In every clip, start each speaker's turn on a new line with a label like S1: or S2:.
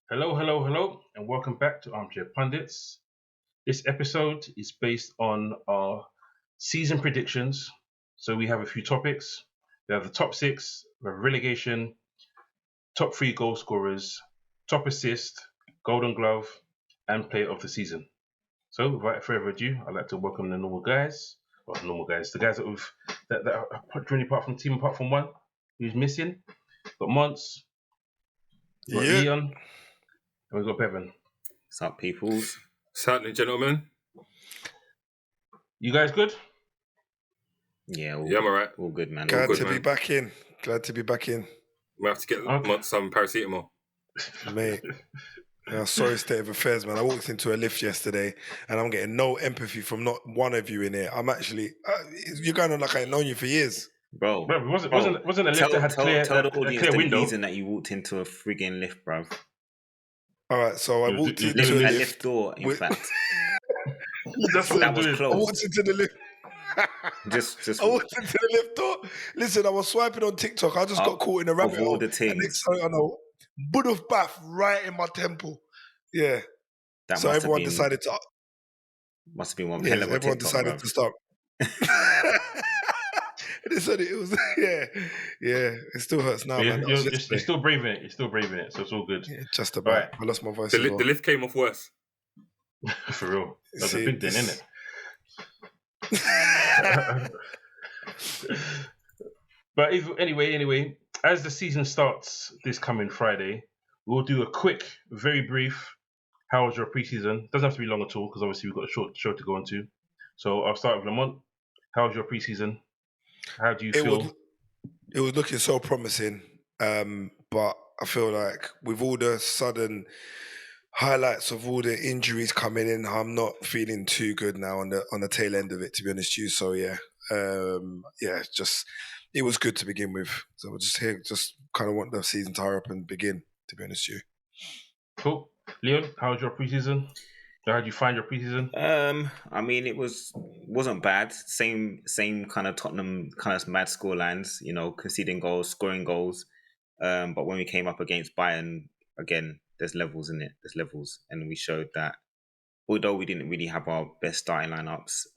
S1: Hello, hello, hello, and welcome back to Armchair Pundits. This episode is based on our season predictions. So we have a few topics. We have the top six, we have relegation, top three goal scorers, top assist, golden glove, and player of the season. So without further ado, I'd like to welcome the normal guys. Well, normal guys, the guys that are joining apart from team apart from one who's missing. Got Mons, got
S2: Yeah,
S1: Leon, and we've got Bevan.
S3: What's up, peoples?
S4: Certainly, gentlemen.
S1: You guys good?
S3: Yeah,
S4: I'm alright.
S3: all good, man. All
S2: glad
S4: good,
S2: to be
S4: man.
S2: back in. Glad to be back in,
S4: We have to get
S1: Okay.
S4: some paracetamol.
S2: mate. Sorry state of affairs, man. I walked into a lift yesterday and I'm getting no empathy from not one of you in here. I'm actually, you're going on like I've known you for years.
S3: Bro,
S1: Bro, wasn't a lift that had
S3: tell the
S1: a
S3: audience
S1: clear
S3: the
S1: window?
S3: reason that you walked into a frigging lift, bro.
S2: All right, so I
S1: You-
S2: walked
S1: you-
S2: into
S1: you-
S2: a
S3: That
S2: lift.
S3: lift door, in
S2: with-
S3: fact,
S1: That's what
S3: that
S1: I'm
S3: was
S1: doing.
S2: I
S3: closed.
S2: walked into the lift.
S3: Just
S2: I walked into the lift door. Listen, I was swiping on TikTok. I just got caught in a rabbit
S3: of all
S2: hole.
S3: the
S2: And
S3: things,
S2: next thing I know, bud of bath right in my temple. Yeah.
S3: that
S2: So everyone decided to.
S3: must have been one
S2: Yeah,
S3: hell of a
S2: everyone
S3: TikTok,
S2: decided
S3: bro.
S2: to stop. They said it was yeah. It still hurts now,
S1: But
S2: man. That was
S1: you're
S2: yesterday.
S1: still braving it. You're still braving it, so it's all good.
S2: Yeah, just about.
S1: Right.
S2: I lost my voice
S4: The,
S2: as well.
S4: the lift came off worse.
S1: For real. That's a
S2: See,
S1: big thing,
S2: this-
S1: isn't it? But anyway, as the season starts this coming Friday, we'll do a quick, very brief. How was your preseason? Doesn't have to be long at all because obviously we've got a short show to go into. So I'll start with Lamont. How was your preseason? How do you feel?
S2: It was looking so promising, but I feel like with all the sudden highlights of all the injuries coming in, I'm not feeling too good now on the tail end of it, to be honest with you. So just it was good to begin with. So we're just here, just kind of want the season to hurry up and begin, to be honest with you.
S1: Cool. Leon, how was your preseason? How did you find your preseason?
S3: I mean, wasn't bad. Same kind of Tottenham kind of mad score lines, conceding goals, scoring goals. But when we came up against Bayern, again, there's levels in it. There's levels, and we showed that although we didn't really have our best starting lineups,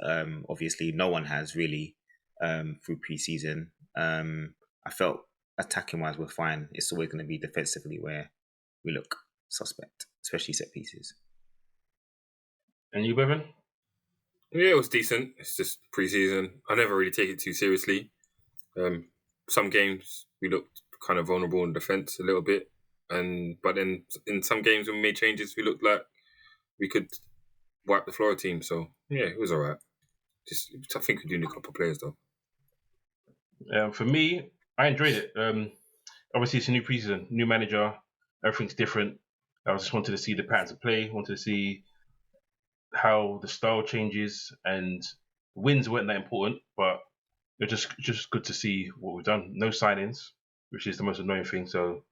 S3: obviously no one has really through preseason. I felt attacking wise we're fine. It's always going to be defensively where we look suspect, especially set pieces.
S1: And you, Bevan?
S4: Yeah, it was decent. It's just pre-season. I never really take it too seriously. Some games we looked kind of vulnerable in defence a little bit, but then in some games when we made changes, we looked like we could wipe the floor team. So yeah, it was alright. I think we do need a couple of players though.
S1: For me, I enjoyed it. Obviously, it's a new preseason, new manager, everything's different. I just wanted to see the patterns of play, wanted to see how the style changes, and wins weren't that important, but it's just good to see what we've done. No signings, which is the most annoying thing. So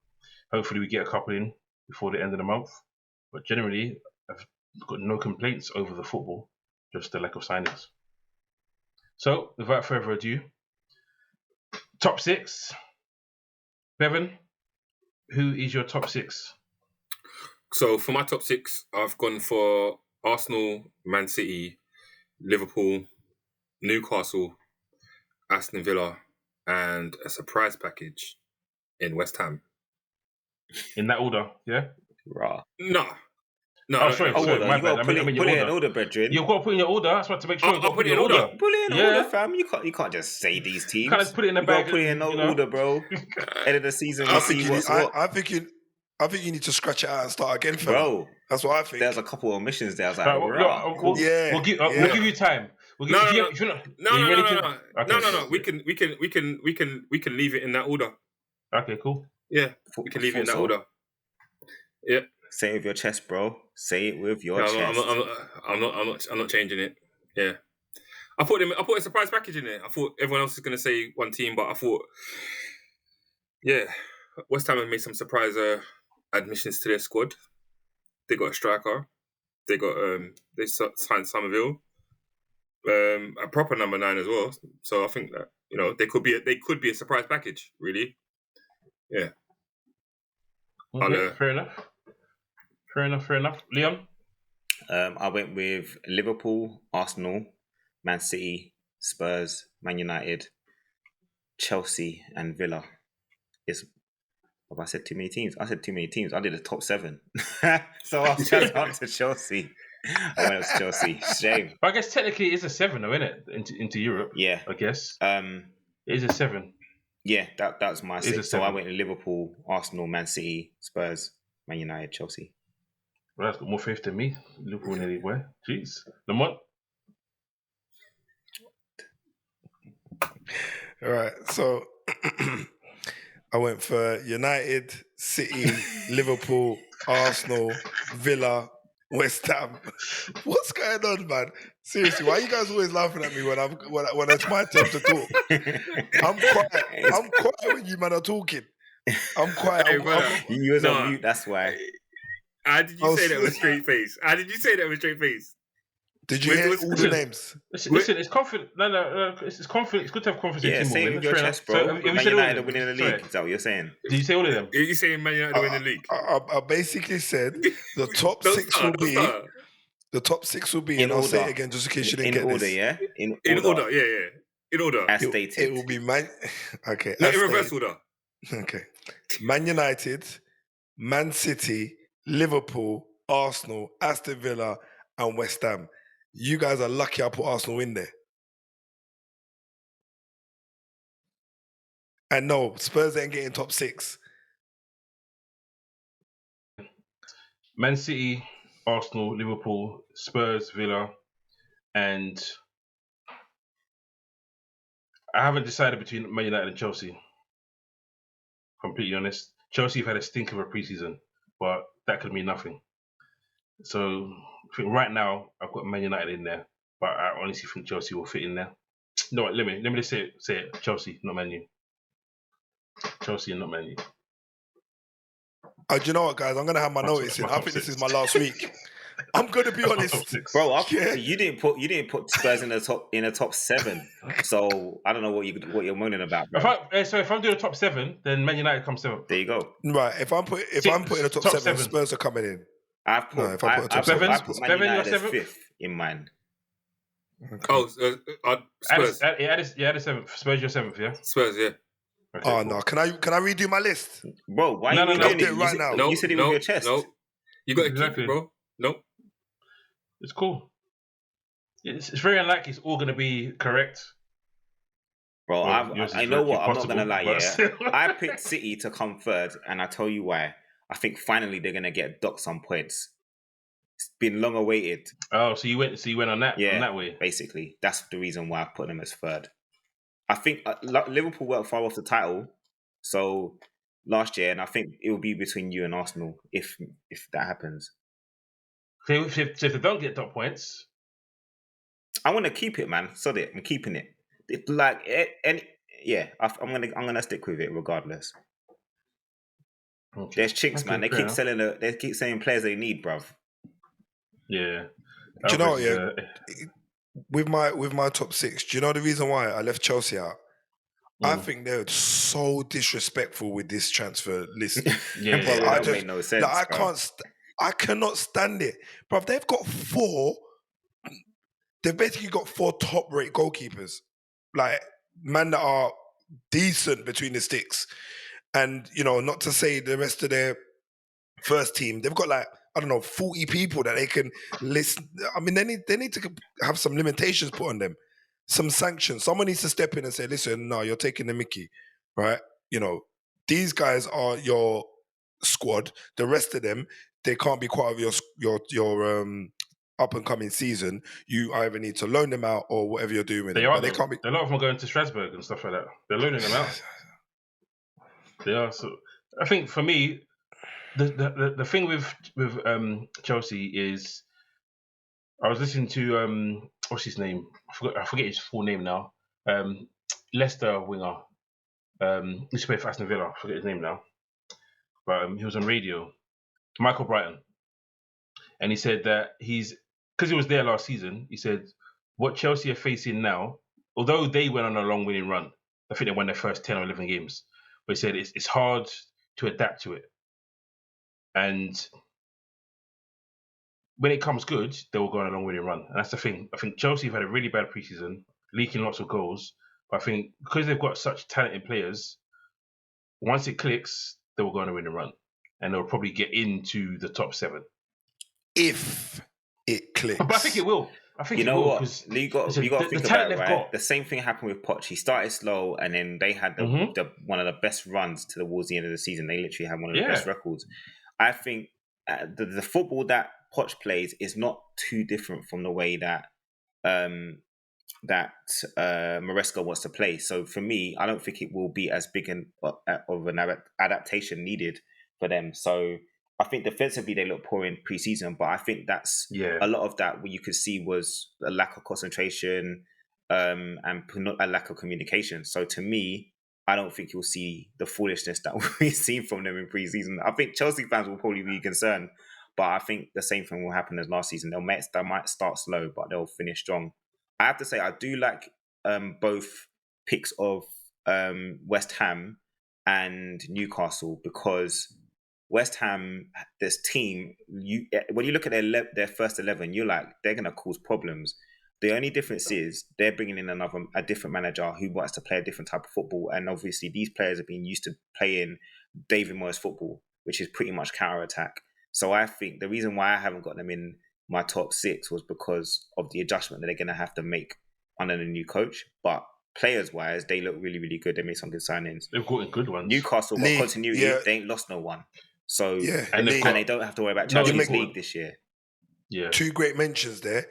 S1: hopefully we get a couple in before the end of the month. But generally, I've got no complaints over the football, just the lack of signings. So without further ado, top six. Bevan, who is your top six?
S4: So for my top six, I've gone for Arsenal, Man City, Liverpool, Newcastle, Aston Villa, and a surprise package in West Ham.
S1: In that order, yeah?
S3: Raw.
S4: No.
S1: Oh, sorry,
S3: Oh,
S1: my
S3: you
S1: bad.
S3: got
S1: I
S3: to
S1: mean
S3: put
S1: your
S3: it in
S1: order.
S3: order, brethren.
S1: You've got to put in your order. That's what to make sure you've got to put in your order.
S3: Put it in
S1: Yeah.
S3: order, fam. You can't just say these teams.
S1: You can't put it in a
S3: You gotta
S1: bag
S3: put it
S1: and,
S3: in order, bro. End of the season, we
S2: I
S3: see
S2: think you
S3: what's
S2: need,
S3: what.
S2: I think you need to scratch it out and start again, fella.
S3: Bro,
S2: That's what I think.
S3: there's a couple of omissions there. I was like,
S1: Right,
S3: raw. Cool.
S1: we'll give you time. We'll give,
S4: No.
S1: if you're not,
S4: No.
S1: are you ready to? Okay.
S4: No. We can leave it in that order.
S1: Okay, cool.
S4: Yeah, we can leave it in that
S3: So.
S4: order. Yeah.
S3: Say it with your chest, bro. Say it with your
S4: No,
S3: chest.
S4: I'm not changing it. Yeah. I put a surprise package in there. I thought everyone else is going to say one team, but I thought, yeah, West Ham have made some surprise admissions to their squad. They got a striker. They got they signed Somerville, a proper number 9 as well. So I think that they could be a surprise package. Really, yeah.
S1: Okay, fair enough. Fair enough. Leon?
S3: I went with Liverpool, Arsenal, Man City, Spurs, Man United, Chelsea, and Villa. Have I said too many teams? I said too many teams. I did the top 7. So I was just on to Chelsea. I went up to Chelsea. Shame.
S1: But I guess technically it is a 7, though, isn't it? Into Europe.
S3: Yeah.
S1: I guess.
S3: It
S1: is a 7.
S3: Yeah, that's my
S1: It is a
S3: 6. So I
S1: 7.
S3: went to Liverpool, Arsenal, Man City, Spurs, Man United, Chelsea.
S1: Well, that's got more faith than me. Liverpool nearly where? Jeez. Lamont?
S2: All right, so I went for United, City, Liverpool, Arsenal, Villa, West Ham. What's going on, man? Seriously, why are you guys always laughing at me when it's my turn to talk? I'm quiet when you man are talking. I'm quiet.
S4: Hey, brother.
S3: You was on mute, that's why.
S4: How did you say that with straight face?
S2: Did you hear all the names?
S1: Listen, it's confident. No, it's confident. It's good to have confidence in
S3: Yeah,
S1: team.
S3: say it with your chest, bro.
S1: So,
S3: Man United are winning the league. Is that what you're saying?
S1: Did you say all of them?
S4: Are you saying Man United win the league?
S2: I basically said the top 6 will be. The top 6 will be,
S3: In
S2: and I'll
S3: order.
S2: say it again just in case you didn't get
S3: order,
S2: this.
S3: yeah?
S4: In order, yeah. In order.
S3: As stated.
S2: It will be Okay.
S4: No,
S2: as
S4: in reverse
S2: stated.
S4: order.
S2: Okay. Man United, Man City, Liverpool, Arsenal, Aston Villa, and West Ham. You guys are lucky I put Arsenal in there. And no, Spurs ain't getting top 6.
S1: Man City, Arsenal, Liverpool, Spurs, Villa, and I haven't decided between Man United and Chelsea. Completely honest. Chelsea have had a stink of a preseason, but that could mean nothing. So I think right now I've got Man United in there, but I honestly think Chelsea will fit in there. No, let me just say it. Chelsea, not Man U. Chelsea and not Man U.
S2: Do you know what, guys? I'm going to have my notice in. I think this is my last week. I'm going to be honest.
S3: Bro, you didn't put Spurs in the top 7. So I don't know what you're moaning about, bro.
S1: If I'm doing a top 7, then Man United comes 7th.
S3: There you go.
S2: Right. If I'm putting the top 7, Spurs are coming in.
S3: I put Man United as 5th in mind.
S1: Okay.
S4: Oh, Spurs.
S1: Add a 7th. Spurs, your 7th, yeah?
S4: Spurs, yeah.
S2: Okay, cool. No. Can I redo my list?
S3: Bro, why are you
S2: doing it right now?
S3: You said it with your chest.
S4: No. You got to keep it, bro. No.
S1: It's cool. It's very unlikely it's all going to be correct.
S3: Bro, I know what. I'm not going to lie,
S1: yeah.
S3: I picked City to come 3rd, and I tell you why. I think finally they're going to get docked some points. It's been long awaited.
S1: Oh, so you went on that, on that way?
S3: Basically. That's the reason why I put them as 3rd. I think Liverpool weren't far off the title, so last year, and I think it will be between you and Arsenal if that happens.
S1: So if they don't get top points,
S3: I want to keep it, man. Sod it, I'm keeping it. I'm gonna stick with it regardless.
S1: Okay.
S3: There's chinks, man. They keep saying players they need, bruv.
S1: Yeah.
S2: Do you know what? Yeah. With my top 6, do you know the reason why I left Chelsea out? I think they're so disrespectful with this transfer list.
S3: That made no sense.
S2: I cannot stand it, bro. They've basically got 4 top-rate goalkeepers, like men that are decent between the sticks, and not to say the rest of their first team. They've got 40 people that they can listen. I mean, they need to have some limitations put on them, some sanctions. Someone needs to step in and say, listen, no, you're taking the mickey, right? These guys are your squad. The rest of them, they can't be part of your up and coming season. You either need to loan them out or whatever you're doing with them.
S1: They can't be. A lot of them are going to Strasbourg and stuff like that. They're loaning them out. They are. So I think for me, the thing with Chelsea is, I was listening to what's his name? I forget his full name now. Leicester winger. He used to play for Aston Villa. I forget his name now. But he was on radio. Michael Brighton. And he said that because he was there last season, he said what Chelsea are facing now, although they went on a long winning run, I think they won their first 10 or 11 games, but he said it's hard to adapt to it. And when it comes good, they will go on a long winning run. And that's the thing. I think Chelsea have had a really bad preseason, leaking lots of goals. But I think because they've got such talented players, once it clicks, they will go on a winning run. And they'll probably get into the top 7.
S2: If it clicks.
S1: But I think it will. I think
S3: You
S1: it
S3: know
S1: will,
S3: what?
S1: because
S3: You got to think
S1: the
S3: about
S1: talent
S3: it,
S1: they've
S3: right?
S1: got.
S3: The same thing happened with Poch. He started slow, and then they had the one of the best runs towards the end of the season. They literally had one of the best records. I think the football that Poch plays is not too different from the way that Maresca wants to play. So for me, I don't think it will be as big of an adaptation needed for them. So I think defensively they look poor in pre-season, but I think that's a lot of that what you could see was a lack of concentration and a lack of communication. So to me, I don't think you'll see the foolishness that we've seen from them in pre-season. I think Chelsea fans will probably be concerned, but I think the same thing will happen as last season. They might start slow, but they'll finish strong. I have to say, I do like both picks of West Ham and Newcastle, because West Ham, this team, when you look at their first 11, you're like, they're going to cause problems. The only difference is they're bringing in a different manager who wants to play a different type of football. And obviously these players have been used to playing David Moyes football, which is pretty much counter-attack. So I think the reason why I haven't got them in my top 6 was because of the adjustment that they're going to have to make under the new coach. But players-wise, they look really, really good. They made some good signings.
S1: They've got good ones.
S3: Newcastle got continuity. Yeah. They ain't lost no one. So and they don't have to worry about Champions League this year.
S1: Yeah,
S2: 2 great mentions there.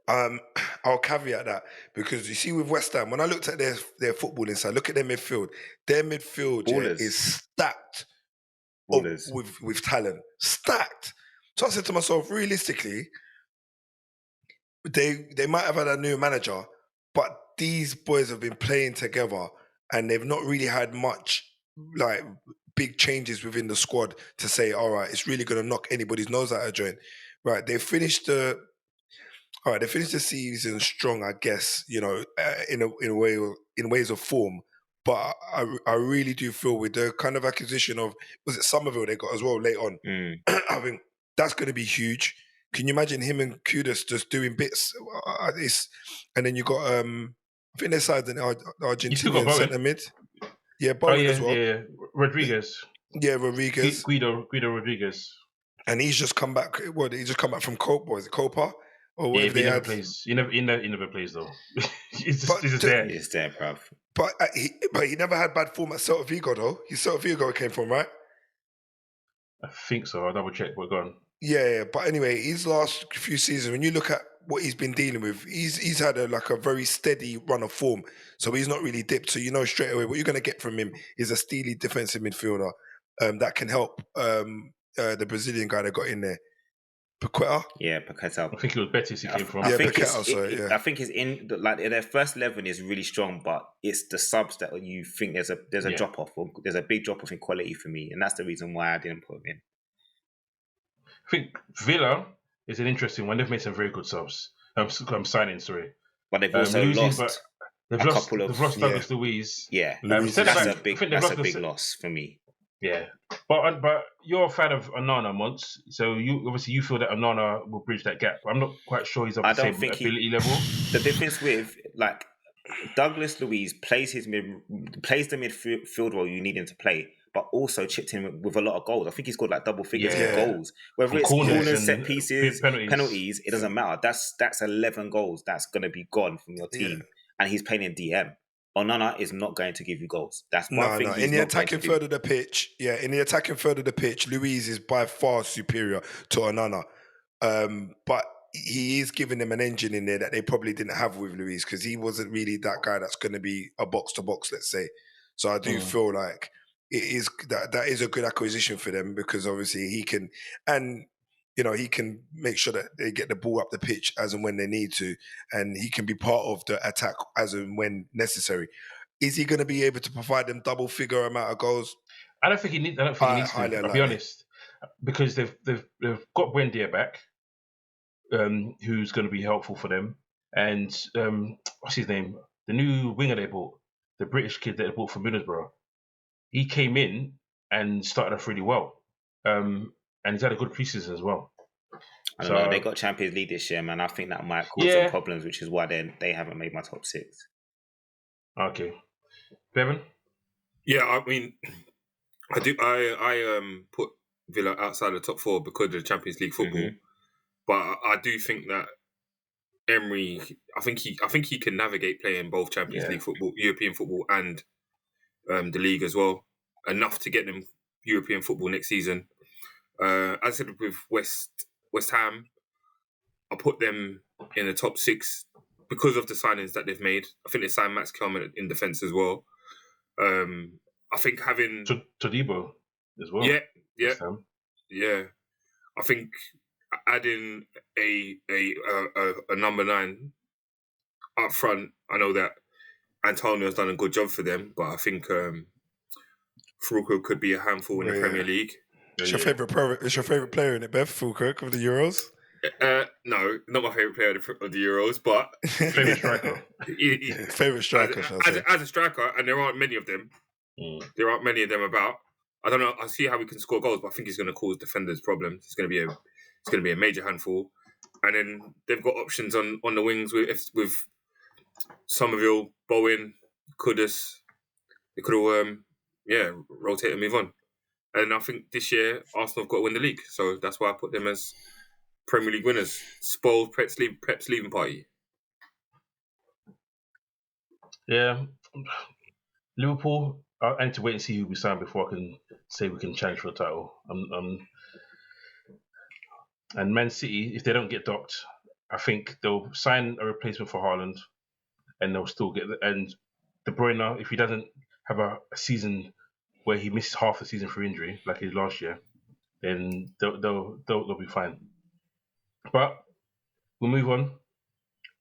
S2: I'll caveat that, because you see with West Ham, when I looked at their footballing side, look at their midfield. Their midfield is stacked with talent. Stacked. So I said to myself, realistically, they might have had a new manager, but these boys have been playing together and they've not really had much like big changes within the squad to say, all right, it's really going to knock anybody's nose out of joint. Right, they finished the season strong, I guess, in ways of form. But I really do feel with the kind of acquisition of, was it Somerville they got as well late on? I think that's going to be huge. Can you imagine him and Kudus just doing bits? And then you got, I think they signed an Argentinian centre mid. Yeah, Bowen as well.
S1: Yeah, Rodriguez.
S2: Yeah, Rodriguez.
S1: Guido Rodriguez.
S2: And he's just come back. What? He just come back from Copa? Was it Copa? Or
S1: yeah, he never plays. He never plays though. he's just there.
S3: He's there, bruv.
S2: But he never had bad form at Celta Vigo though. He's Celta Vigo came from, right?
S1: I think so. I'll double check. We're gone.
S2: Yeah. But anyway, his last few seasons, when you look at what he's been dealing with, he's had a very steady run of form. So he's not really dipped. So you know straight away what you're going to get from him is a steely defensive midfielder that can help the Brazilian guy that got in there. Paqueta?
S3: Yeah, Paqueta.
S1: I think it was Betis he came from.
S2: I think it's
S3: in like their first 11 is really strong, but it's the subs that you think there's a drop off, or there's a big drop off in quality for me, and that's the reason why I didn't put him in.
S1: I think Villa is an interesting one. They've made some very good subs. I'm signing, sorry,
S3: but they've also lost.
S1: They've lost Douglas Luiz.
S3: Yeah, that's a big loss for me.
S1: Yeah, but you're a fan of Onana, Mons. So you feel that Onana will bridge that gap. I'm not quite sure he's of the same ability level.
S3: The difference with like Douglas Luiz plays the midfield role you need him to play, but also chipped in with a lot of goals. I think he's got like double figures of goals. Whether it's corners, set pieces, penalties, it doesn't matter. That's 11 goals that's going to be gone from your team, and he's playing in DM. Onana is not going to give you goals. That's one thing.
S2: In the attacking third of the pitch, Luiz is by far superior to Onana. But he is giving them an engine in there that they probably didn't have with Luiz, because he wasn't really that guy that's going to be a box to box, let's say. So I do feel like it is that is a good acquisition for them, because obviously he can, and he can make sure that they get the ball up the pitch as and when they need to, and he can be part of the attack as and when necessary. Is he going to be able to provide them double figure amount of goals?
S1: I don't think he needs to. I'll be honest, because they've got Buendia back, who's going to be helpful for them, and what's his name? The new winger they bought, the British kid that they bought from Middlesbrough. He came in and started off really well. And he's had a good preseason as well.
S3: I don't know. They got Champions League this year, man. I think that might cause them problems, which is why they haven't made my top 6.
S1: Okay. Bevan?
S4: Yeah, I mean, I do. I put Villa outside the top 4 because of the Champions League football, but I do think that Emery, I think he can navigate playing both Champions League football, European football, and the league as well, enough to get them European football next season. As I said with West Ham, I put them in the top 6 because of the signings that they've made. I think they signed Max Kelman in defence as well. I think having
S1: Todibo as well.
S4: Yeah. I think adding a number 9 up front. I know that Antonio's done a good job for them, but I think Fulkrug could be a handful in the Premier League.
S2: It's your favourite player in it, Bev, Fulkrug of the Euros?
S4: No, not my favourite player of the Euros, but
S1: favourite striker.
S2: Favourite striker,
S4: as a striker, and there aren't many of them. There aren't many of them about. I don't know. I see how we can score goals, but I think he's going to cause defenders problems. It's going to be a major handful. And then they've got options on the wings with Somerville, Bowen, Kudus. They could all rotate and move on. And I think this year Arsenal have got to win the league, so that's why I put them as Premier League winners. Spoiled Pep's leaving party.
S1: Yeah, Liverpool. I need to wait and see who we sign before I can say we can challenge for the title. And Man City, if they don't get docked, I think they'll sign a replacement for Haaland, and they'll still get. And De Bruyne, if he doesn't have a season where he missed half the season for injury, like he did last year, then they'll be fine. But we'll move on.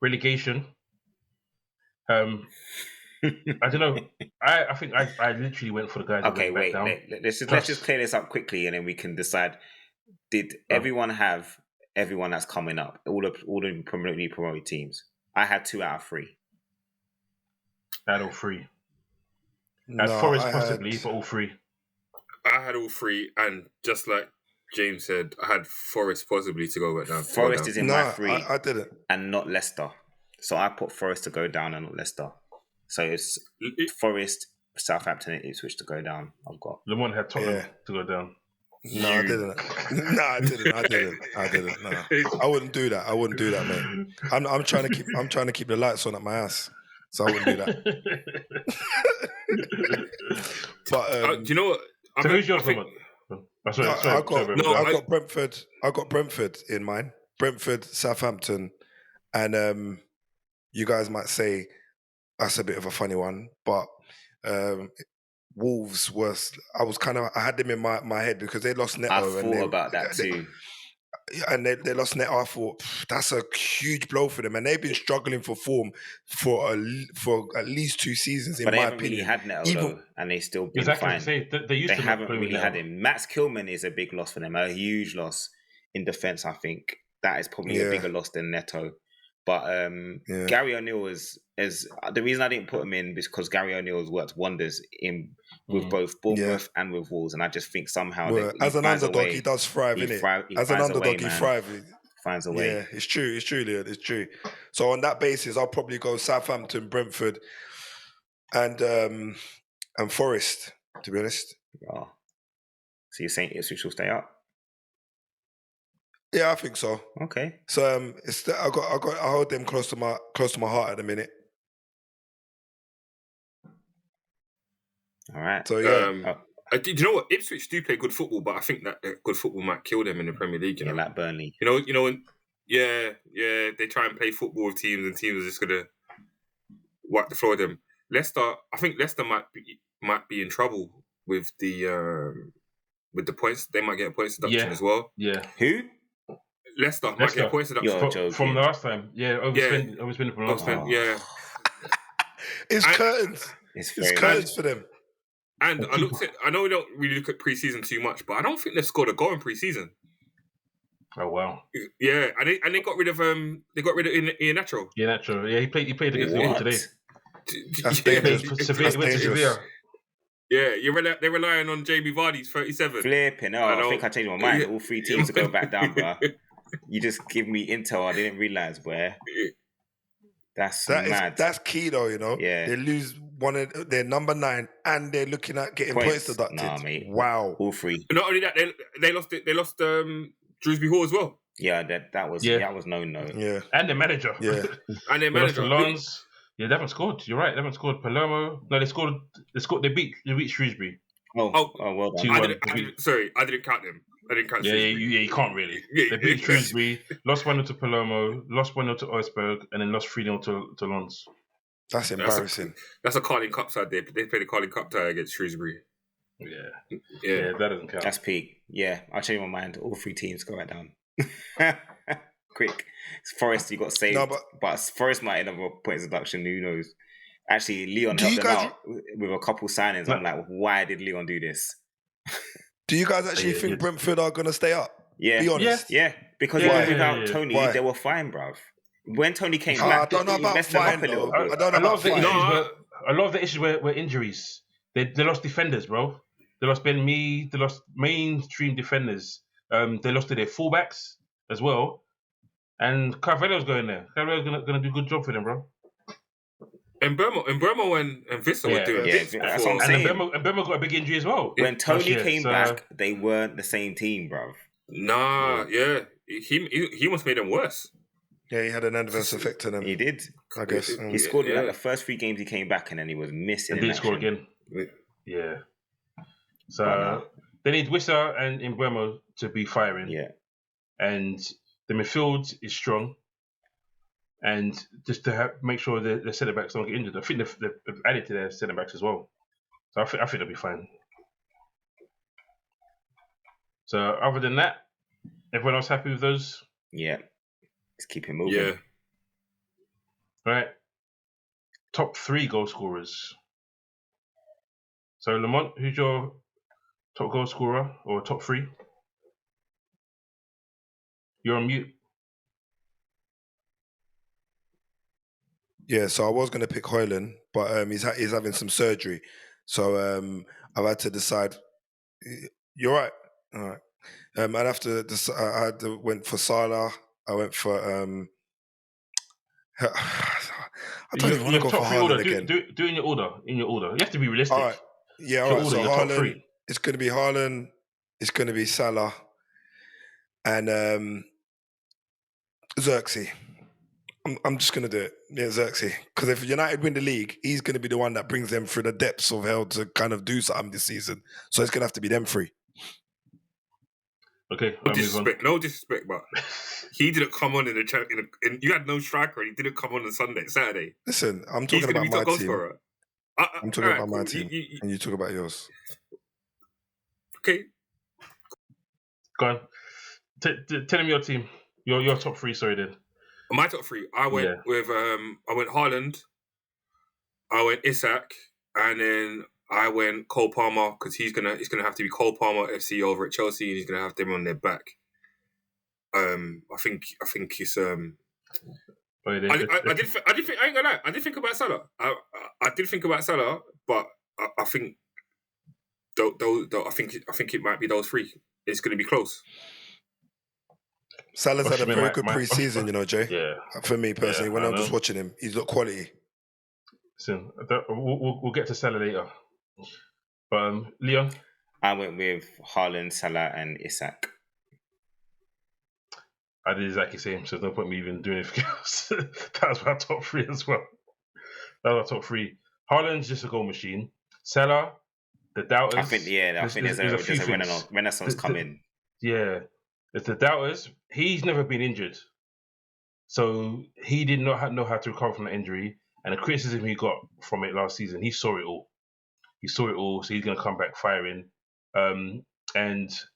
S1: Relegation. I don't know. I think I literally went for the guys.
S3: Okay, wait. Let's just clear this up quickly, and then we can decide. Did everyone have everyone that's coming up? All the permanently promoted teams. I had 2 out of 3.
S1: I had all 3. I had Forest possibly, but all 3.
S4: I had all 3, and just like James said, I had Forest possibly to go back down.
S3: Forest is in my 3.
S2: I didn't.
S3: And not Leicester. So I put Forest to go down and not Leicester. So it's Forest, Southampton, and Ipswich to go down. I've got.
S1: Lemon had Tottenham to go down.
S2: No, I didn't. No, I didn't. No. I wouldn't do that, mate. I'm trying to keep the lights on at my ass, so I wouldn't do that. But
S4: do you know what?
S1: So who's yours, Lemon?
S2: I got Brentford. I got Brentford in mine. Brentford, Southampton, and you guys might say that's a bit of a funny one, but Wolves was. I had them in my head because they lost Neto.
S3: I thought about that too.
S2: And they lost Neto. I thought that's a huge blow for them, and they've been struggling for form for at least 2 seasons.
S3: But
S2: in my
S3: haven't
S2: opinion,
S3: really had Neto though, and they still been fine.
S1: They
S3: haven't really had him. Max Kilman is a big loss for them, a huge loss in defence. I think that is probably a bigger loss than Neto. But Gary O'Neill is the reason I didn't put him in is because Gary O'Neill has worked wonders with both Bournemouth and with Wolves, and I just think somehow
S2: as an underdog he does thrive, innit? As an underdog he thrives.
S3: Finds a way.
S2: Yeah, it's true, Leon. It's true. So on that basis, I'll probably go Southampton, Brentford, and Forest. To be honest.
S3: Oh. So you're saying Ipswich will stay up?
S2: Yeah, I think so.
S3: Okay.
S2: So I hold them close to my heart at the minute.
S3: All right.
S2: So yeah.
S4: Do you know what? Ipswich do play good football, but I think that good football might kill them in the Premier League. You know,
S3: like Burnley.
S4: You know, they try and play football with teams, and teams are just gonna wipe the floor with them. Leicester, I think Leicester might be in trouble with the points. They might get a points deduction as well.
S1: Yeah.
S3: Who?
S4: Leicester might get a points deduction
S1: from last time. Yeah, overspending from last time.
S4: Yeah.
S2: It's curtains. It's curtains for them.
S4: And I know we don't really look at pre-season too much, but I don't think they've scored a goal in pre-season.
S1: Oh wow!
S4: Yeah, and they got rid of Ian Nacho.
S1: Yeah, Nacho. Yeah, he played against Liverpool today.
S2: That's dangerous.
S4: Yeah, they're relying on Jamie Vardy's 37.
S3: Flipping! I think I changed my mind. All 3 teams to go back down, bro. You just give me intel. I didn't realize where. That's mad.
S2: That's key though, you know.
S3: Yeah.
S2: They lose one of their number 9 and they're looking at getting points deducted.
S3: Nah, mate.
S2: Wow.
S3: All three.
S4: Not only that, they lost Drewsbury Hall as well.
S3: Yeah, that was known though.
S2: Yeah.
S1: And the manager.
S2: Yeah.
S4: And their
S1: They lost
S4: manager.
S1: to Lons. Yeah, they haven't scored. You're right. They haven't scored. Palermo. No, they scored. They beat Shrewsbury.
S3: Oh, well done.
S1: 2-1.
S4: I didn't count them. I didn't count.
S1: Yeah, you can't really. They beat Shrewsbury, lost 1-0 to Palermo, lost 1-0 to Iceberg, and then lost 3-0 to Lons.
S2: That's embarrassing.
S4: That's a Carling Cup side. They played the Carling Cup tie against Shrewsbury.
S1: Yeah, that doesn't count.
S3: That's peak. Yeah, I'll change my mind. All three teams go right down. Quick. Forest, you got saved. No, but Forest might end up with points deduction. Who knows? Actually, Leon helped them out with a couple signings. I'm like, why did Leon do this?
S2: Do you guys actually think Brentford are going to stay up?
S3: Yeah.
S2: Be honest.
S3: Yeah. Because without Tony, they were fine, bruv. When Tony came back,
S2: I don't know about fine, though. I don't know about fine.
S1: A lot of the issues were injuries. They lost defenders, bro. They lost Ben Mee. They lost mainstream defenders. They lost to their fullbacks as well. And Carvalho's going there. Carvalho's going to do a good job for them, bro.
S4: And Burma and Vista were doing
S3: that's what I'm saying.
S1: And Burma got a big injury as well.
S3: When Tony came back, they weren't the same team, bro.
S4: Nah, yeah. He must have made them worse.
S2: Yeah, he had an adverse effect on them.
S3: He did.
S2: I guess.
S3: He scored like the first 3 games he came back, and then he was missing.
S1: And did score again. Yeah. So they need Wissa and Mbeumo to be firing.
S3: Yeah. And
S1: the midfield is strong. And just to make sure the centre backs don't get injured. I think they've added to their centre backs as well. So I think they'll be fine. So other than that, everyone else happy with those?
S3: Yeah. Let's keep it moving.
S4: Yeah.
S1: Right. Top 3 goal scorers. So Lamont, who's your top goal scorer or top 3? You're on mute.
S2: Yeah, so I was going to pick Hoyland, but he's having some surgery. So I've had to decide. You're right. All right. I'd have to decide. I went for Salah. I went for. I don't even want to go for Haaland again.
S1: Do in your order. In your order. You have to be realistic.
S2: All right. Yeah, all right. So Haaland, it's going to be Haaland. It's going to be Salah. And Xerxes. I'm just going to do it. Yeah, Xerxes. Because if United win the league, he's going to be the one that brings them through the depths of hell to kind of do something this season. So it's going to have to be them 3.
S1: Okay.
S4: No disrespect, but he didn't come on in the chat. You had no striker, and he didn't come on Saturday.
S2: Listen, I'm talking about my team. I'm talking about my team, and you talk about yours.
S4: Okay.
S1: Go on. Tell him your team. Your top 3. Sorry, then.
S4: My top 3. I went with I went Haaland. I went Isak, and then I went Cole Palmer because it's gonna have to be Cole Palmer FC over at Chelsea, and he's gonna have them on their back. I think it's I ain't gonna lie. I did think about Salah. I did think about Salah, but I think I think it might be those 3. It's gonna be close.
S2: Salah's had a very good pre-season, you know, Jay.
S1: Yeah.
S2: For me personally, when I'm just watching him, he's got quality.
S1: Listen, we'll get to Salah later. But Leon?
S3: I went with Haaland, Salah, and Isak.
S1: I did exactly the same, so there's no point me even doing anything else. That was my top 3 as well. That was my top 3. Haaland's just a goal machine. Salah, the doubters.
S3: I think there's a renaissance coming.
S1: Yeah. It's the doubters. He's never been injured. So he did not know how to recover from the injury. And the criticism he got from it last season, he saw it all. So he's going to come back firing. And it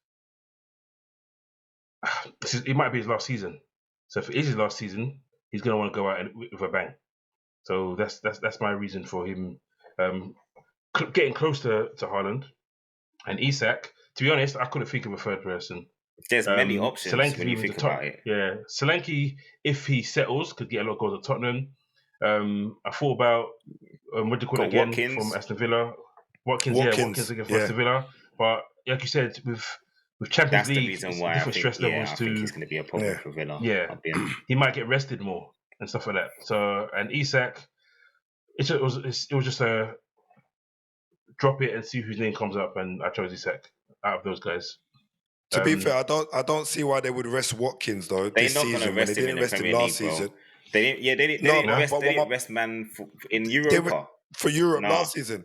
S1: might be his last season. So if it is his last season, he's going to want to go out with a bang. So that's my reason for him getting close to Haaland. And Isak, to be honest, I couldn't think of a third person.
S3: There's many options
S1: Solanke
S3: when you think about it.
S1: Yeah, Solanke, if he settles, could get a lot of goals at Tottenham. I thought about what do you call it again
S3: Watkins
S1: from Aston Villa. Watkins again from Aston Villa. But like you said, with with Champions
S3: That's the
S1: League,
S3: reason
S1: it's
S3: why I
S1: different
S3: think.
S1: stress
S3: Yeah,
S1: levels
S3: I think
S1: to
S3: it's going to be a problem
S2: Yeah.
S3: for Villa.
S1: yeah.
S3: I'll be honest.
S1: He might get rested more and stuff like that. So and Isak, it was just a drop it and see whose name comes up, and I chose Isak out of those guys.
S2: To be fair, I don't see why they would rest Watkins though
S3: They're
S2: this
S3: not going to
S2: season when they
S3: rest him in
S2: didn't
S3: the
S2: rest him
S3: Premier
S2: last
S3: League, bro.
S2: season.
S3: They didn't. Yeah, they
S2: No,
S3: didn't rest.
S2: but
S3: They didn't rest man in
S2: They were
S3: Europa.
S2: for Europe
S3: Nah.
S2: last season.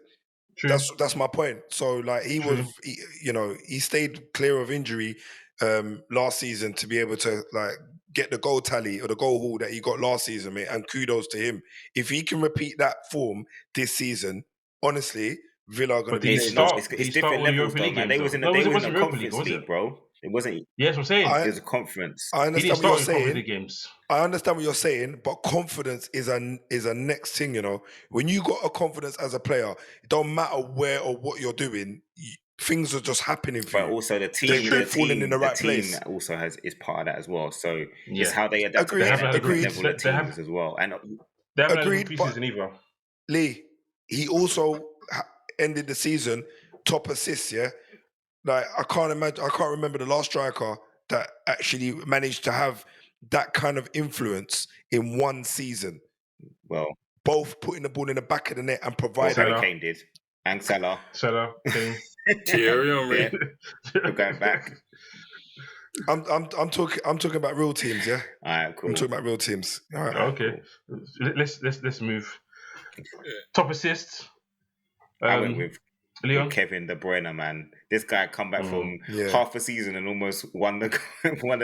S1: True.
S2: That's my point. So like he stayed clear of injury last season to be able to like get the goal tally or the goal haul that he got last season, mate. And kudos to him. If he can repeat that form this season, honestly, Villa are going to
S1: But
S2: be.
S1: did he
S3: It's not.
S1: start?
S3: It's,
S1: Did
S3: it's
S1: he start
S3: different
S1: all the
S3: levels,
S1: Europa
S3: though,
S1: League
S3: man.
S1: games?
S3: They was in
S1: No,
S3: the
S1: it wasn't Europa
S3: Conference
S1: League, was
S3: League,
S1: it?
S3: bro. It wasn't.
S1: Yes, I'm saying.
S2: I-
S3: It was a conference.
S2: I
S1: He didn't
S2: understand what
S1: start
S2: you're
S1: in Conference
S2: saying.
S1: League games.
S2: I understand what you're saying, but confidence is a next thing, you know. When you got a confidence as a player, it don't matter where or what you're doing, things are just happening for
S3: But
S2: you.
S3: also the team,
S2: They're falling in the right
S3: team
S2: place.
S3: also is part of that as well. So
S1: Yeah.
S3: it's how they adapt
S2: Agreed,
S3: to
S1: haven't had a
S3: different
S2: agreed.
S3: level of
S1: They have-
S3: teams as well. And
S1: They haven't had a good
S2: Agreed, but
S1: preseason either.
S2: Lee, he also ended the season top assists. Yeah, like I can't remember the last striker that actually managed to have that kind of influence in one season.
S3: well,
S2: Both putting the ball in the back of the net and
S3: what
S2: providing.
S1: Salah.
S3: Harry Kane did, and Salah.
S1: Salah, Kane.
S4: Thierry Henry.
S3: Yeah, we're going back.
S2: I'm talking about real teams. Yeah,
S3: All right, cool.
S2: I'm talking about real teams. All right.
S1: Okay, let's move. Top assists.
S3: I went with
S1: Leon.
S3: Kevin De Bruyne, man. This guy come back from
S2: Yeah.
S3: half a season and almost won the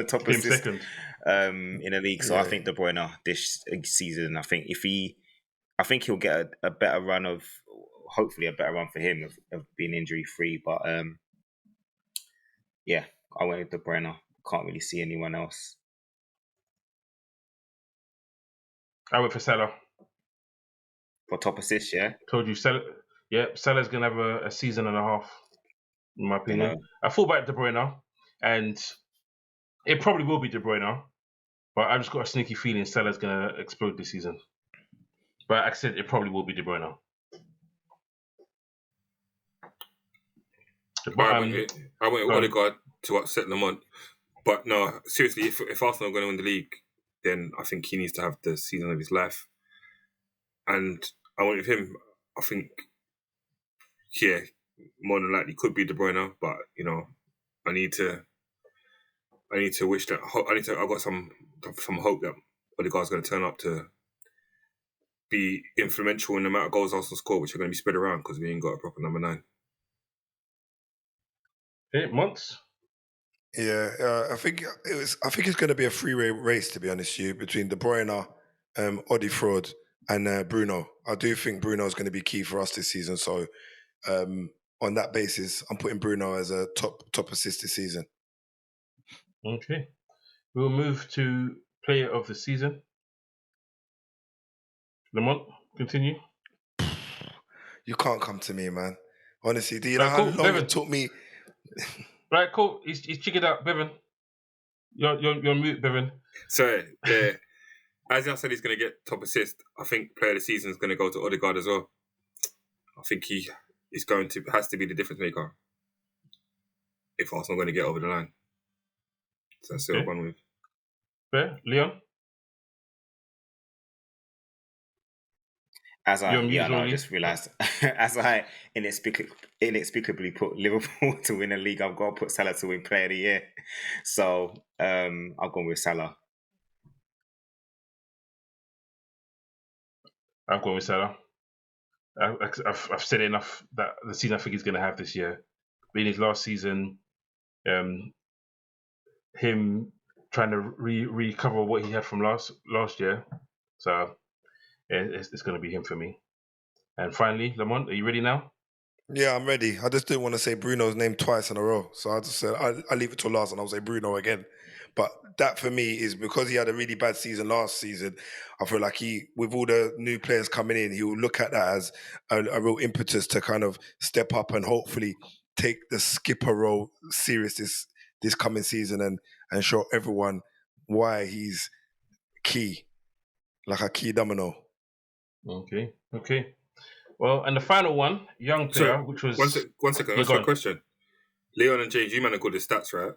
S3: top
S1: Came
S3: assist
S1: second.
S3: in the league. So I
S2: Yeah.
S3: think De Bruyne this season, I think he'll get a better run of, hopefully a better run for him of being injury free. But yeah, I went with De Bruyne. Can't really see anyone else.
S1: I went for Salah.
S3: For top assist, yeah.
S1: Told you Salah. Yeah, Salah's gonna have a season and a half, in my opinion.
S3: Dunno.
S1: I thought about De Bruyne, and it probably will be De Bruyne, but I just got a sneaky feeling Salah's gonna explode this season. But like I said, it probably will be De Bruyne. But,
S4: I went with Odegaard to upset Lamont. But no, seriously, if Arsenal are going to win the league, then I think he needs to have the season of his life. And I went with him. I think, yeah, more than likely could be De Bruyne, but I need to wish that. I've got some hope that Odegaard's going to turn up to be influential in the amount of goals Arsenal score, which are going to be spread around because we ain't got a proper number 9.
S1: 8 months.
S2: Yeah, I think it's going to be a three-way race, to be honest with you, between De Bruyne, Odi Fraud, and Bruno. I do think Bruno is going to be key for us this season. So on that basis, I'm putting Bruno as a top assist this season.
S1: Okay, we'll move to player of the season. Lamont, continue.
S2: You can't come to me, man. Honestly, do you know
S1: Right,
S2: how
S1: cool.
S2: long
S1: Bevan.
S2: it took me?
S1: Right, cool. He's checking out, Bevan. You're on mute, Bevan.
S4: So, yeah, as I said, he's going to get top assist. I think player of the season is going to go to Odegaard as well. I think he has to be the difference maker if Arsenal are going to get over the line. So that's what I've gone with.
S1: Fair, Leon.
S3: As I
S1: You're on mute,
S3: I just realised as I inexplicably put Liverpool to win a league, I've got to put Salah to win Player of the Year. So I've gone with Salah.
S1: I'm going with Salah. I've said enough that the season I think he's going to have this year. In his last season, him trying to recover what he had from last year. So it's going to be him for me. And finally, Lamont, are you ready now?
S2: Yeah, I'm ready. I just didn't want to say Bruno's name twice in a row. So I just said, I leave it till last and I'll say Bruno again. But that for me is because he had a really bad season last season. I feel like with all the new players coming in, he will look at that as a real impetus to kind of step up and hopefully take the skipper role serious this coming season and show everyone why he's key, like a key domino.
S1: Okay. Well, and the final one, young player, which was...
S4: One second,
S1: Yeah,
S4: that's
S1: go
S4: a
S1: on.
S4: question. Leon and James, you man are good at stats, right?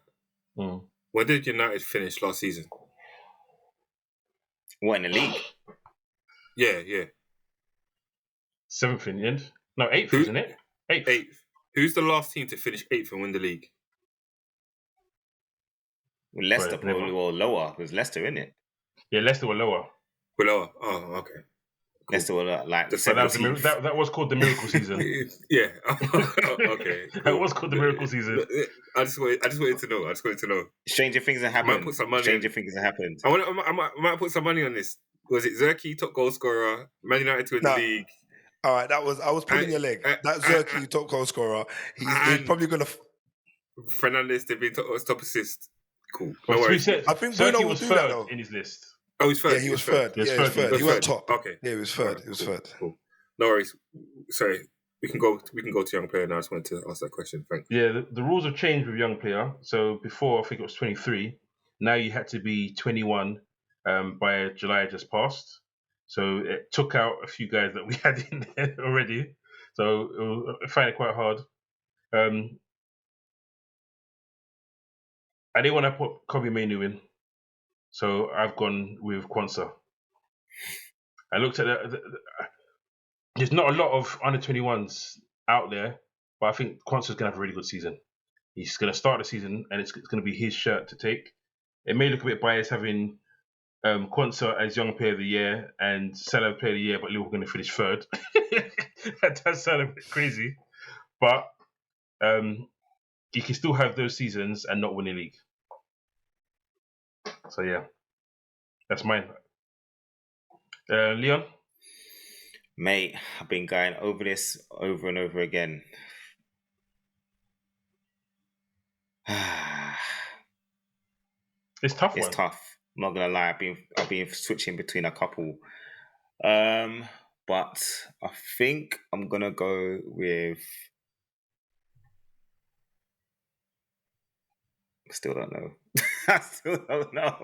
S1: Mm.
S4: Where did United finish last season?
S3: What, in the league?
S4: Yeah.
S1: 7th in the end. No, 8th,
S4: Who-
S1: isn't it? 8th.
S4: 8th. Who's the last team to finish 8th and win the league?
S3: Well, Leicester
S1: Sorry,
S3: probably
S1: never.
S3: were lower. It was Leicester, innit?
S1: Yeah, Leicester were lower.
S4: Below. Oh, okay. Cool.
S3: Leicester were like
S4: The
S1: But that was,
S3: 17th.
S1: that was called the miracle season.
S4: Yeah. Okay.
S1: That was called the miracle season.
S4: I just wanted to know.
S3: Stranger things have
S4: I might
S3: happened.
S4: put some money.
S3: Stranger things have happened.
S4: I might put some money on this. Was it Zerkey top goal scorer? Man United to win the
S2: Nah.
S4: league.
S2: All right, I was pulling your leg. That Zerkey top goal scorer. He's probably gonna.
S4: Fernandes to be top assist. Cool.
S1: But
S4: No
S1: to be
S4: worries.
S1: said,
S2: I think Bruno
S1: Zerkey
S2: will
S1: was
S2: do that,
S1: third
S2: though.
S1: in his list.
S4: Oh, he's third.
S2: Yeah, he was third.
S1: He was
S2: Yeah, he was
S1: third.
S2: third. He went top.
S4: Okay.
S2: Yeah, he was third. He was third.
S4: Cool. No worries. Sorry. We can go to young player now. I just wanted to ask that question. Thanks.
S1: Yeah, the rules have changed with young player. So before, I think it was 23. Now you had to be 21 by July just passed. So it took out a few guys that we had in there already. So I find it quite hard. I didn't want to put Kobe Mainu in. So I've gone with Kwanzaa. I looked at there's not a lot of under 21s out there, but I think Kwanzaa's going to have a really good season. He's going to start the season, and it's going to be his shirt to take. It may look a bit biased having Kwanzaa as young player of the year and Salah player of the year, but Liverpool going to finish third. That does sound a bit crazy, but you can still have those seasons and not win the league. So yeah, that's mine. Leon?
S3: Mate, I've been going over this over and over again.
S1: It's tough.
S3: It's tough. I'm not gonna lie. I've been switching between a couple. But I think I'm gonna go with. Still don't know. I still don't know.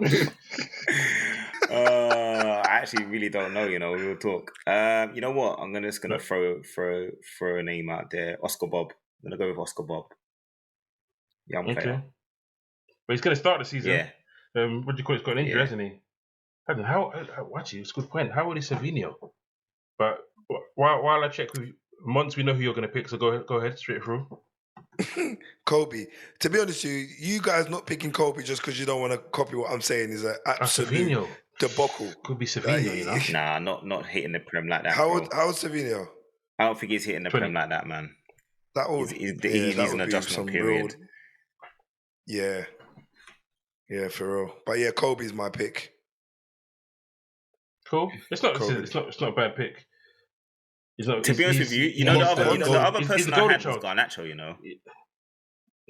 S3: I actually really don't know. We'll talk. You know what? I'm just gonna throw a name out there. Oscar Bob. I'm gonna go with Oscar Bob. Young player.
S1: But he's gonna start the season.
S3: Yeah.
S1: What do you call it? He's got an injury, hasn't he? Actually, it's a good point. How old is Savinho? But while I check with Monts, we know who you're going to pick, so go ahead, straight through.
S2: Kobe. To be honest with you, you guys not picking Kobe just because you don't want to copy what I'm saying is an absolute
S1: Savinho.
S2: debacle.
S1: Could be Savinho,
S3: Nah, not hitting the Prem like that.
S2: How's Savinho?
S3: I don't think he's hitting the
S1: 20.
S3: Prem like that, man.
S2: That would,
S3: He needs an adjustment period.
S2: Yeah, for real. But yeah, Kobe's my pick.
S1: Cool. It's not a bad pick.
S3: To be honest with you, the other person I had was Garnacho.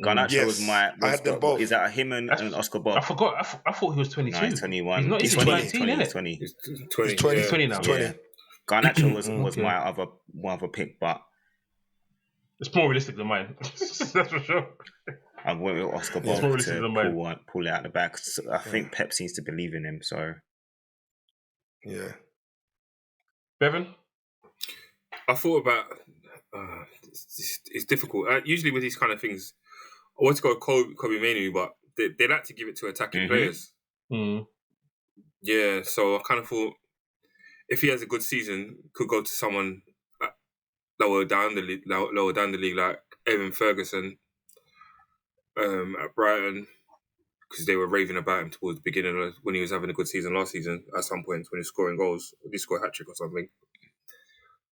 S3: Garnacho was my.
S2: I had them both.
S3: Is that him and Oscar Bob?
S1: I forgot. I thought he was 22.
S3: No, he's 21.
S1: He's
S3: 20,
S1: 19, isn't it?
S3: 20.
S4: He's
S2: He's 20.
S1: He's 20 now.
S2: 20.
S3: Yeah. Garnacho was
S1: Okay.
S3: my other pick, but
S1: It's more realistic than mine. That's for sure.
S3: I went with Oscar
S1: It's
S3: Bob
S1: more realistic than mine.
S3: to pull it out the back. So I think Pep seems to believe in him. So
S2: Yeah.
S1: Bevan?
S4: I thought about. It's difficult. Usually with these kind of things, I want to go Kobe Mainu, but they like to give it to attacking players.
S1: Mm.
S4: Yeah, so I kind of thought if he has a good season, could go to someone lower down the league, like Evan Ferguson at Brighton, because they were raving about him towards the beginning of when he was having a good season last season. At some point, when he was scoring goals, he scored a hat trick or something.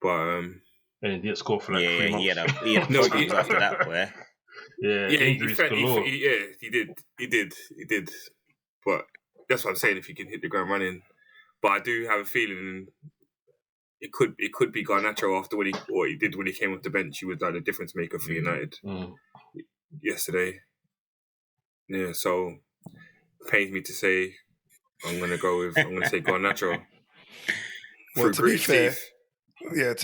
S4: But
S1: And he didn't score for like 3 months.
S3: he had problems after that, boy.
S1: Yeah, injuries galore.
S4: He did. But that's what I'm saying. If he can hit the ground running, but I do have a feeling it could be Garnacho after what he did when he came off the bench. He was like the difference maker for United yesterday. Yeah, so it pains me to say I'm gonna say Garnacho.
S2: Well, to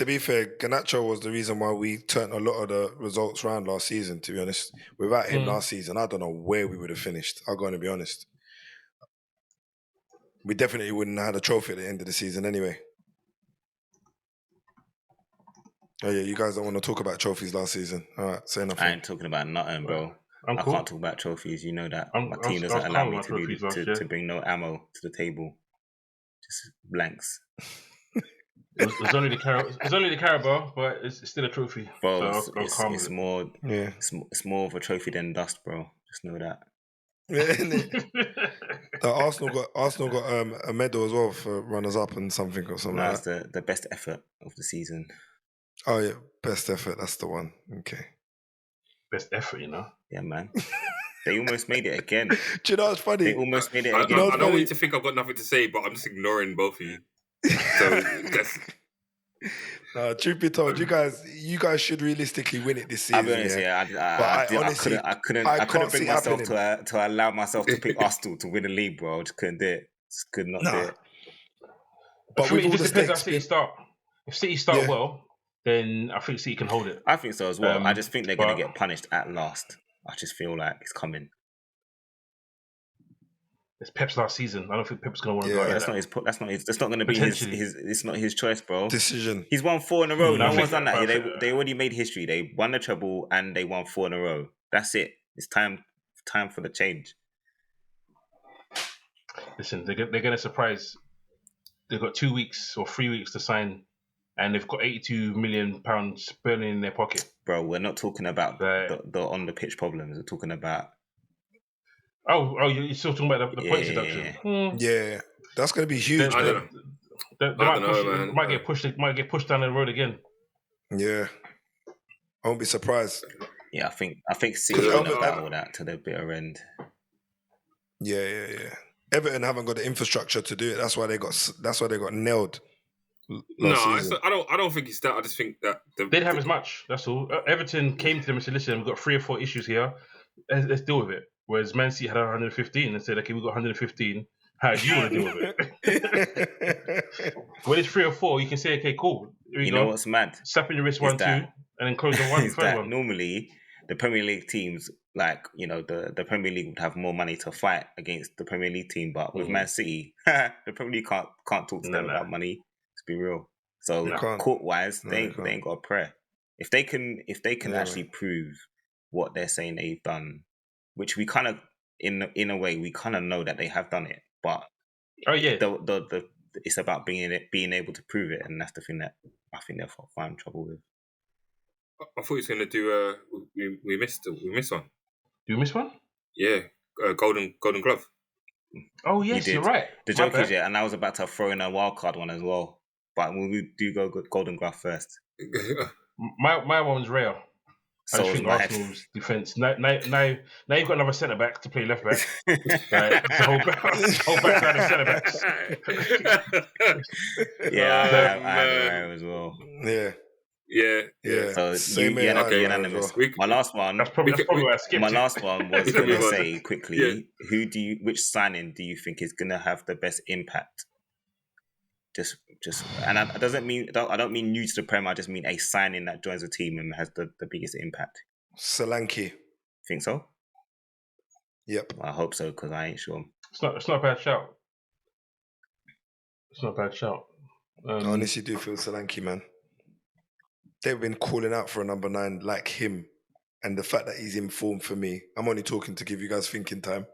S2: be fair, Garnacho was the reason why we turned a lot of the results around last season, to be honest. Without him last season, I don't know where we would have finished. I'm going to be honest. We definitely wouldn't have had a trophy at the end of the season anyway. Oh yeah, you guys don't want to talk about trophies last season. All right, say nothing.
S3: I ain't talking about nothing, bro.
S1: I'm
S3: I
S1: cool.
S3: can't talk about trophies. You know that.
S1: I
S3: My
S1: was-
S3: team
S1: I
S3: doesn't
S1: was
S3: allow
S1: calm
S3: me
S1: about
S3: to do
S1: trophies last year.
S3: to bring no ammo to the table. Just blanks.
S1: It's only the Carabao, but it's still a trophy.
S3: Bro,
S1: So I was calm
S3: it's
S1: with
S3: more
S2: Yeah.
S3: it's more of a trophy than dust, bro. Just know that.
S2: Yeah, innit?
S1: it.
S2: Arsenal got a medal as well for runners up and something or something like
S3: That's
S2: that.
S3: the best effort of the season.
S2: Oh yeah, best effort. That's the one. Okay.
S1: Best effort, you know.
S3: Yeah, man. They almost made it again.
S2: Do you know what's funny?
S3: They almost made it
S4: I
S3: again.
S2: know what's
S4: don't want
S2: funny?
S4: you to think I've got nothing to say, but I'm just ignoring both of you. So that's
S2: Truth be told, you guys should realistically win it this season.
S3: I'll be honest, I couldn't bring myself to allow myself to pick Arsenal to win the league, bro. I just couldn't do it. Just could not do it.
S2: But
S1: For me,
S2: with
S1: it
S2: all
S1: just
S2: the
S1: depends how
S2: stakes,
S1: City start. If City start
S2: Yeah.
S1: well, then I think City can hold it.
S3: I think so as well. I just think they're going to
S1: but-
S3: get punished at last. I just feel like it's coming.
S1: It's Pep's last season. I don't think Pep's going to want to
S2: Yeah.
S1: go out
S3: That's
S1: like
S3: not his. That's not going to be his.
S1: Potentially.
S3: It's not his choice, bro.
S2: decision.
S3: He's won 4 in a row.
S1: No, I
S3: No
S1: think
S3: one's done that.
S1: that-
S3: Yeah, they already made history. They won the treble and they won 4 in a row. That's it. It's time for the change.
S1: Listen, they're going to surprise. They've got 2 weeks or 3 weeks to sign, and they've got £82 million burning in their pocket.
S3: Bro, we're not talking about
S1: Right.
S3: the on the pitch problems. We're talking about
S1: Oh, you're still talking about the points deduction.
S2: Yeah, that's going to be
S1: They,
S2: huge,
S4: I
S2: man.
S4: don't know.
S1: they
S4: I
S1: might
S4: don't know,
S1: push.
S4: man.
S1: Might get pushed. Might get pushed down the road again.
S2: Yeah, I won't be surprised.
S3: Yeah, I think City
S2: Because
S3: are going to
S2: Everton-
S3: battle that to the bitter end.
S2: Yeah. Everton haven't got the infrastructure to do it. That's why they got nailed.
S4: No,
S2: last season.
S4: I don't think it's that. I just think that
S1: They didn't have as much. That's all. Everton came to them and said, "Listen, we've got 3 or 4 issues here. Let's deal with it." Whereas Man City had 115 and said, "Okay, we've got 115. How do you want to deal with it?" When it's 3 or 4, you can say, "Okay, cool. Here we
S3: You
S1: go.
S3: know what's mad?
S1: Slap in your wrist
S3: Is
S1: 1, 2,
S3: that-
S1: and then close the one
S3: Is
S1: third
S3: that
S1: one."
S3: normally the Premier League teams, like, you know, the Premier League would have more money to fight against the Premier League team, but with Man City, the Premier League can't talk to them
S1: No.
S3: about money. Let's be real. So
S2: They can't.
S3: court wise,
S2: No,
S3: they
S2: they can't.
S3: ain't got a prayer. If they can
S2: Yeah,
S3: actually prove what they're saying they've done, which we kind of in a way we kind of know that they have done it, but
S1: Oh yeah,
S3: the it's about being able to prove it, and that's the thing that I think they'll find trouble with.
S4: I thought he was going to do. We missed one.
S1: do you miss one?
S4: Yeah, golden glove.
S1: Oh yes,
S3: did.
S1: you're right.
S3: The
S1: My
S3: joke
S1: bad.
S3: is, and I was about to throw in a wild card one as well, but we do go Golden Glove first.
S1: My one's rare. I
S3: So
S1: just
S3: is
S1: think
S3: mine.
S1: Arsenal's defence. Now you've got another centre back to play left back. Right? The whole back line of centre backs.
S3: Yeah, I had Rare as well.
S4: Yeah.
S3: So
S2: Same
S3: you
S2: here,
S3: end up
S2: I had
S3: unanimous.
S2: Rare as
S4: well.
S3: My last one.
S1: That's probably why I skipped
S3: My
S1: it.
S3: last one was
S4: We can
S3: going to
S4: move on.
S3: say quickly, which signing do you think is going to have the best impact? Just, and I don't mean new to the Prem. I just mean a signing that joins the team and has the biggest impact.
S2: Solanke.
S3: Think so?
S2: Yep.
S3: Well, I hope so because I ain't sure.
S1: It's not a bad shout. It's not a bad shout.
S2: I honestly do feel Solanke, man. They've been calling out for a number 9 like him. And the fact that he's in form for me, I'm only talking to give you guys thinking time.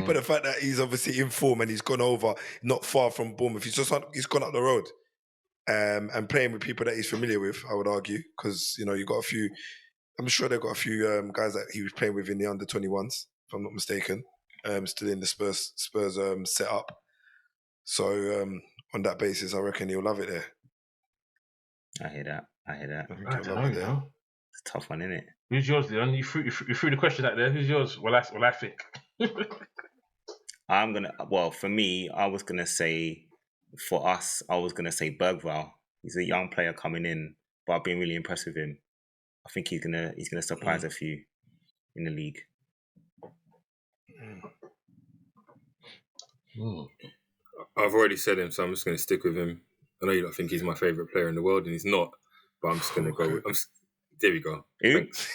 S2: But the fact that he's obviously in form and he's gone over not far from Bournemouth, he's gone up the road and playing with people that he's familiar with, I would argue, because you got a few. I'm sure they've got a few guys that he was playing with in the under 21s, if I'm not mistaken, still in the Spurs setup. So on that basis, I reckon he'll love it there.
S3: I hear that.
S1: I don't know, you know.
S3: It's a tough one, isn't it?
S1: Who's yours, Leon? You threw the question out there. Who's yours? Well, I think.
S3: For me, I was gonna say, for us, I was gonna say Bergvall. He's a young player coming in, but I've been really impressed with him. I think he's gonna surprise a few in the league.
S4: I've already said him, so I'm just going to stick with him. I know you don't think he's my favourite player in the world, and he's not, but I'm just going to go with... There we go.
S3: Who?
S4: Thanks.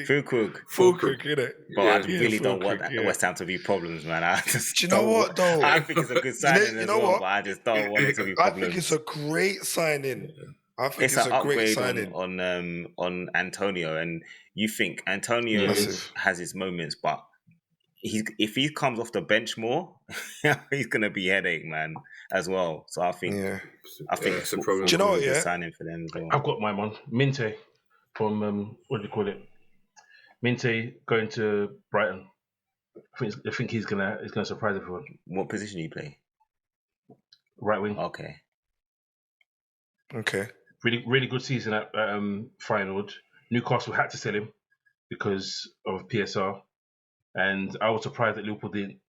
S3: Füllkrug.
S2: Füllkrug, innit?
S3: But I really don't
S2: Füllkrug,
S3: want West Ham to be problems, man. I just
S2: Do you know what, though?
S3: I think it's a good signing
S2: You
S3: as
S2: know
S3: well,
S2: what?
S3: but I just don't want it to be
S2: I
S3: problems.
S2: think it's a great signing. I think
S3: it's
S2: it's
S3: an
S2: a great
S3: upgrade
S2: signing.
S3: on Antonio, and you think Antonio
S1: Yeah, it
S2: Massive.
S1: is.
S3: has his moments, but if he comes off the bench more, he's gonna be headache, man, as well. So I think
S2: Yeah.
S4: It's a problem.
S2: Do you know
S3: Fulham
S2: what,
S3: is a
S2: yeah?
S3: signing for them as well.
S1: I've got my one. Minte from what do you call it? Minte going to Brighton. I think he's gonna surprise everyone.
S3: What position do you play?
S1: Right wing.
S3: Okay.
S2: Okay.
S1: Really good season at Feyenoord. Newcastle had to sell him because of PSR, and I was surprised that Liverpool didn't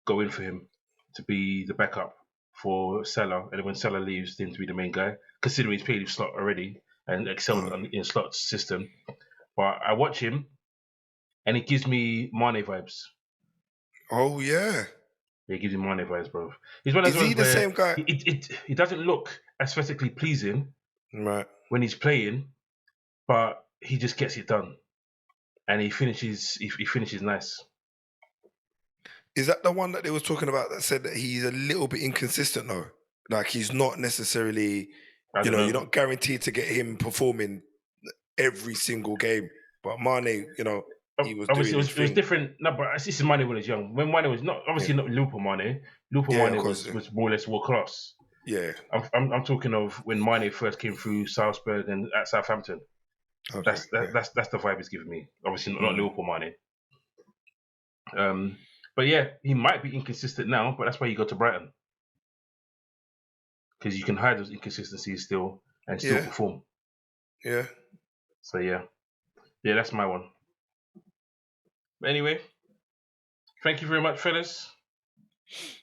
S1: go in for him to be the backup for Salah. And when Salah leaves, him to be the main guy, considering he's played slot already and excelled in Slot's system. But I watch him, and it gives me Mane vibes.
S2: Oh yeah.
S1: It gives me Mane vibes, bro. He's one of
S2: Is
S1: those
S2: he
S1: ones
S2: the
S1: where
S2: same guy?
S1: it doesn't look aesthetically pleasing
S2: Right.
S1: when he's playing, but he just gets it done, and he finishes nice.
S2: Is that the one that they was talking about that said that he's a little bit inconsistent though? Like he's not necessarily,
S1: I don't
S2: you're
S1: know.
S2: not guaranteed to get him performing every single game. But Mane, he was
S1: Obviously,
S2: doing his
S1: it was
S2: thing.
S1: different. No, but this is Mane when he was young. When Mane was not not Liverpool Mane. Liverpool
S2: Yeah,
S1: Mane
S2: of course,
S1: was more or less world class.
S2: Yeah.
S1: I'm talking of when Mane first came through Salzburg and at Southampton.
S2: Okay.
S1: That's the vibe it's giving me. Obviously, not Liverpool Mane. But yeah, he might be inconsistent now, but that's why you go to Brighton, because you can hide those inconsistencies still and still perform.
S2: Yeah.
S1: So yeah, that's my one. But anyway, thank you very much, fellas,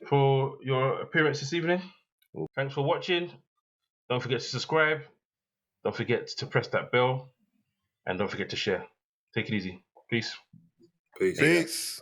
S1: for your appearance this evening. Thanks for watching. Don't forget to subscribe. Don't forget to press that bell, and don't forget to share. Take it easy. Peace.
S4: Peace.
S2: Peace.